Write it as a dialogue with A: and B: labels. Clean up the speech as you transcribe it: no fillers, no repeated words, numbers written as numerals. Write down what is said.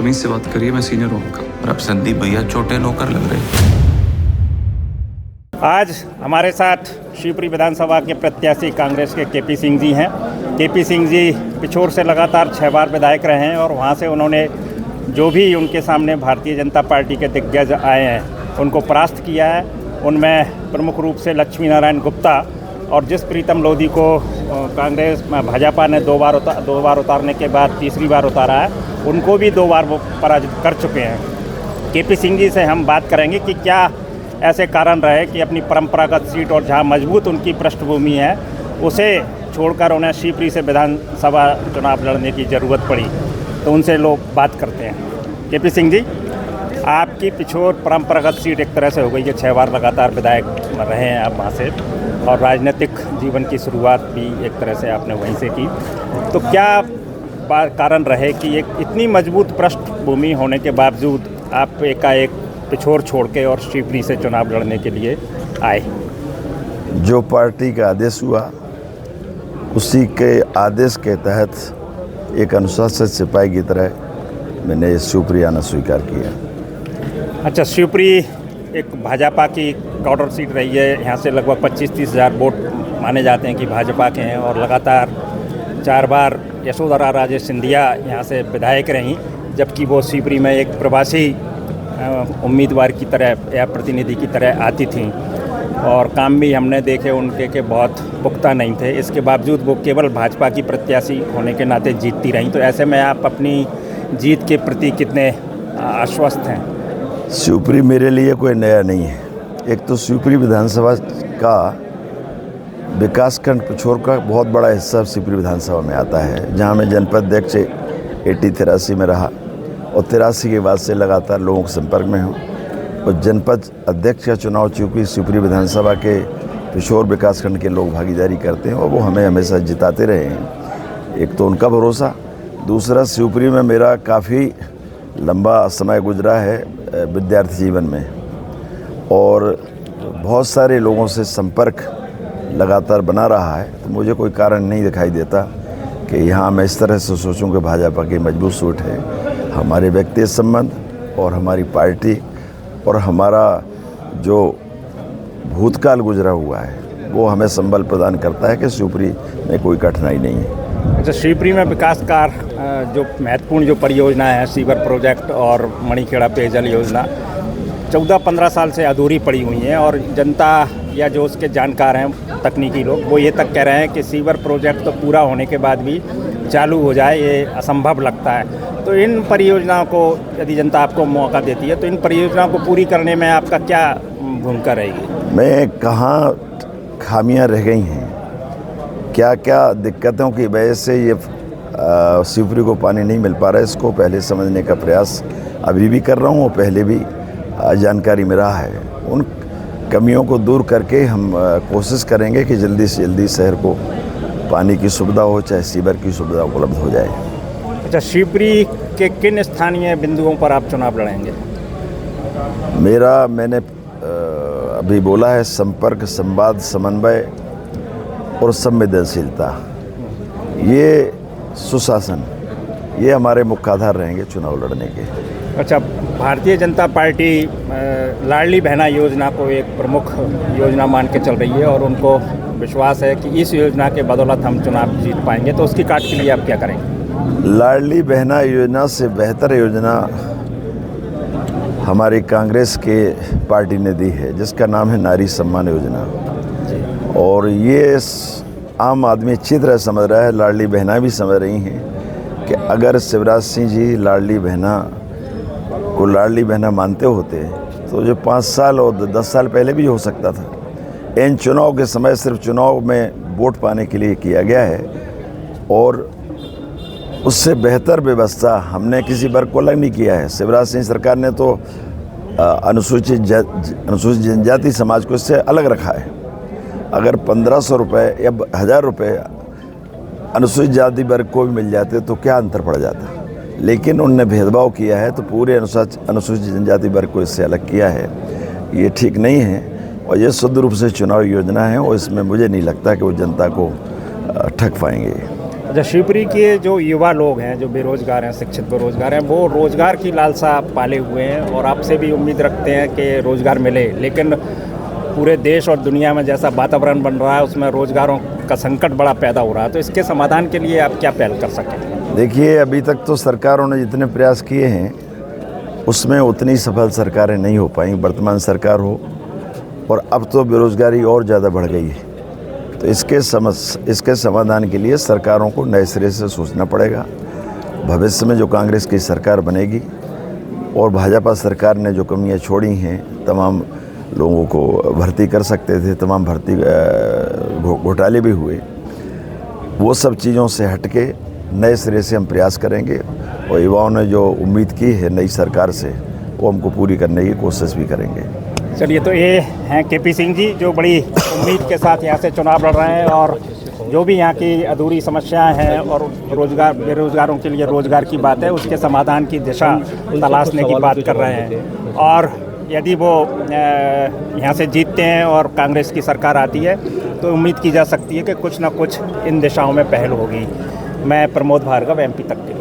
A: तमीज से बात करिए, मैं सीनियर हूँ आपका।
B: और अब संदीप भैया छोटे नौकर लग रहे हैं।
C: आज हमारे साथ शिवपुरी विधानसभा के प्रत्याशी कांग्रेस के केपी सिंह जी हैं। केपी सिंह जी पिछोर से लगातार 6 बार विधायक रहे हैं और वहाँ से उन्होंने जो भी उनके सामने भारतीय जनता पार्टी के दिग्गज आए हैं उनको परास्त किया है। उनमें प्रमुख रूप से लक्ष्मी नारायण गुप्ता और जिस प्रीतम लोधी को कांग्रेस भाजपा ने दो बार उतारने के बाद तीसरी बार उतारा है, उनको भी 2 बार वो पराजित कर चुके हैं। केपी सिंह जी से हम बात करेंगे कि क्या ऐसे कारण रहे कि अपनी परंपरागत सीट और जहां मजबूत उनकी पृष्ठभूमि है उसे छोड़कर उन्हें शिवपुरी से विधानसभा चुनाव लड़ने की ज़रूरत पड़ी। तो उनसे लोग बात करते हैं। केपी सिंह जी, आपकी पिछोर परंपरागत सीट एक तरह से हो गई है, 6 बार लगातार विधायक रहे हैं आप वहाँ से, और राजनीतिक जीवन की शुरुआत भी एक तरह से आपने वहीं से की। तो क्या कारण रहे कि एक इतनी मजबूत पृष्ठभूमि होने के बावजूद आप एकाएक पिछोर छोड़ के और शिवपुरी से चुनाव लड़ने के लिए आए?
D: जो पार्टी का आदेश हुआ उसी के आदेश के तहत एक अनुशासित सिपाही की तरह मैंने शिवपुरी आना स्वीकार किया।
C: अच्छा, शिवपुरी एक भाजपा की कॉर्डर सीट रही है। यहाँ से लगभग 25-30 हज़ार वोट माने जाते हैं कि भाजपा के हैं, और लगातार 4 बार यशोधरा राजे सिंधिया यहाँ से विधायक रहीं, जबकि वो शिवपुरी में एक प्रवासी उम्मीदवार की तरह या प्रतिनिधि की तरह आती थीं, और काम भी हमने देखे उनके के बहुत पुख्ता नहीं थे। इसके बावजूद वो केवल भाजपा की प्रत्याशी होने के नाते जीतती रहीं। तो ऐसे में आप अपनी जीत के प्रति कितने आश्वस्त हैं?
D: शिवपुरी मेरे लिए कोई नया नहीं है। एक तो शिवपुरी विधानसभा का विकासखंड पिछोर का बहुत बड़ा हिस्सा शिवपुरी विधानसभा में आता है, जहां मैं जनपद अध्यक्ष 83 में रहा और 83 के बाद से लगातार लोगों के संपर्क में हूँ। और जनपद अध्यक्ष का चुनाव चूँकि शिवपुरी विधानसभा के पिछोर विकासखंड के लोग भागीदारी करते हैं और वो हमें हमेशा जिताते रहे हैं। एक तो उनका भरोसा, दूसरा शिवपुरी में मेरा काफ़ी लंबा समय गुजरा है विद्यार्थी जीवन में, और बहुत सारे लोगों से संपर्क लगातार बना रहा है। तो मुझे कोई कारण नहीं दिखाई देता कि यहाँ मैं इस तरह से सोचूं कि भाजपा की मजबूत सोच है। हमारे व्यक्तिगत संबंध और हमारी पार्टी और हमारा जो भूतकाल गुजरा हुआ है वो हमें संबल प्रदान करता है कि शिवपुरी में कोई कठिनाई नहीं है।
C: अच्छा, शिवपुरी में विकास कार्य जो महत्वपूर्ण जो परियोजना है, सीवर प्रोजेक्ट और मणिखेड़ा पेयजल योजना 14-15 साल से अधूरी पड़ी हुई हैं, और जनता या जो उसके जानकार हैं तकनीकी लोग वो ये तक कह रहे हैं कि सीवर प्रोजेक्ट तो पूरा होने के बाद भी चालू हो जाए ये असंभव लगता है। तो इन परियोजनाओं को यदि जनता आपको मौका देती है तो इन परियोजनाओं को पूरी करने में आपका क्या भूमिका रहेगी?
D: मैं कहाँ खामियां रह गई हैं, क्या क्या दिक्कतों की वजह से ये शिवपुरी को पानी नहीं मिल पा रहा है, इसको पहले समझने का प्रयास अभी भी कर रहा हूँ और पहले भी जानकारी में रहा है। उन कमियों को दूर करके हम कोशिश करेंगे कि जल्दी से जल्दी शहर को पानी की सुविधा हो, चाहे सीवर की सुविधा उपलब्ध हो जाए।
C: अच्छा, शिवपुरी के किन स्थानीय बिंदुओं पर आप चुनाव लड़ेंगे?
D: मैंने अभी बोला है संपर्क, संवाद, समन्वय और संवेदनशीलता, ये सुशासन, ये हमारे मुख्य आधार रहेंगे चुनाव लड़ने के।
C: अच्छा, भारतीय जनता पार्टी लाडली बहना योजना को एक प्रमुख योजना मान के चल रही है और उनको विश्वास है कि इस योजना के बदौलत हम चुनाव जीत पाएंगे। तो उसकी काट के लिए आप क्या करेंगे?
D: लाडली बहना योजना से बेहतर योजना हमारी कांग्रेस के पार्टी ने दी है, जिसका नाम है नारी सम्मान योजना। और ये आम आदमी अच्छी तरह समझ रहा है, लाडली बहना भी समझ रही हैं कि अगर शिवराज सिंह जी लाडली बहना को लाडली बहना मानते होते तो जो 5 साल और 10 साल पहले भी हो सकता था। इन चुनाव के समय सिर्फ चुनाव में वोट पाने के लिए किया गया है, और उससे बेहतर व्यवस्था हमने किसी वर्ग को अलग नहीं किया है। शिवराज सिंह सरकार ने तो अनुसूचित जनजाति समाज को इससे अलग रखा है। अगर 1500 रुपये या 1000 रुपये अनुसूचित जाति वर्ग को भी मिल जाते तो क्या अंतर पड़ जाता, लेकिन उनने भेदभाव किया है तो पूरे अनुसूचित जनजाति वर्ग को इससे अलग किया है। ये ठीक नहीं है और ये शुद्ध रूप से चुनाव योजना है, और इसमें मुझे नहीं लगता कि वो जनता को ठग पाएंगे।
C: अच्छा, शिवपुरी के जो युवा लोग हैं, जो बेरोजगार हैं, शिक्षित बेरोजगार हैं, वो रोजगार की लालसा पाले हुए हैं और आपसे भी उम्मीद रखते हैं कि रोजगार मिले, लेकिन पूरे देश और दुनिया में जैसा वातावरण बन रहा है उसमें रोजगारों का संकट बड़ा पैदा हो रहा है। तो इसके समाधान के लिए आप क्या पहल कर सकें?
D: देखिए, अभी तक तो सरकारों ने जितने प्रयास किए हैं उसमें उतनी सफल सरकारें नहीं हो पाई, वर्तमान सरकार हो, और अब तो बेरोजगारी और ज़्यादा बढ़ गई है। तो इसके समाधान के लिए सरकारों को नए सिरे से सोचना पड़ेगा। भविष्य में जो कांग्रेस की सरकार बनेगी और भाजपा सरकार ने जो कमियां छोड़ी हैं, तमाम लोगों को भर्ती कर सकते थे, तमाम भर्ती घोटाले भी हुए, वो सब चीज़ों से हटके नए सिरे से हम प्रयास करेंगे और युवाओं ने जो उम्मीद की है नई सरकार से वो हमको पूरी करने की कोशिश भी करेंगे।
C: चलिए, तो ये हैं केपी सिंह जी, जो बड़ी उम्मीद के साथ यहाँ से चुनाव लड़ रहे हैं और जो भी यहाँ की अधूरी समस्याएं हैं और बेरोजगारों के लिए रोजगार की बात है, उसके समाधान की दिशा तलाशने की बात कर रहे हैं। और यदि वो यहाँ से जीतते हैं और कांग्रेस की सरकार आती है तो उम्मीद की जा सकती है कि कुछ ना कुछ इन दिशाओं में पहल होगी। मैं प्रमोद भार्गव, MP तक के लिए।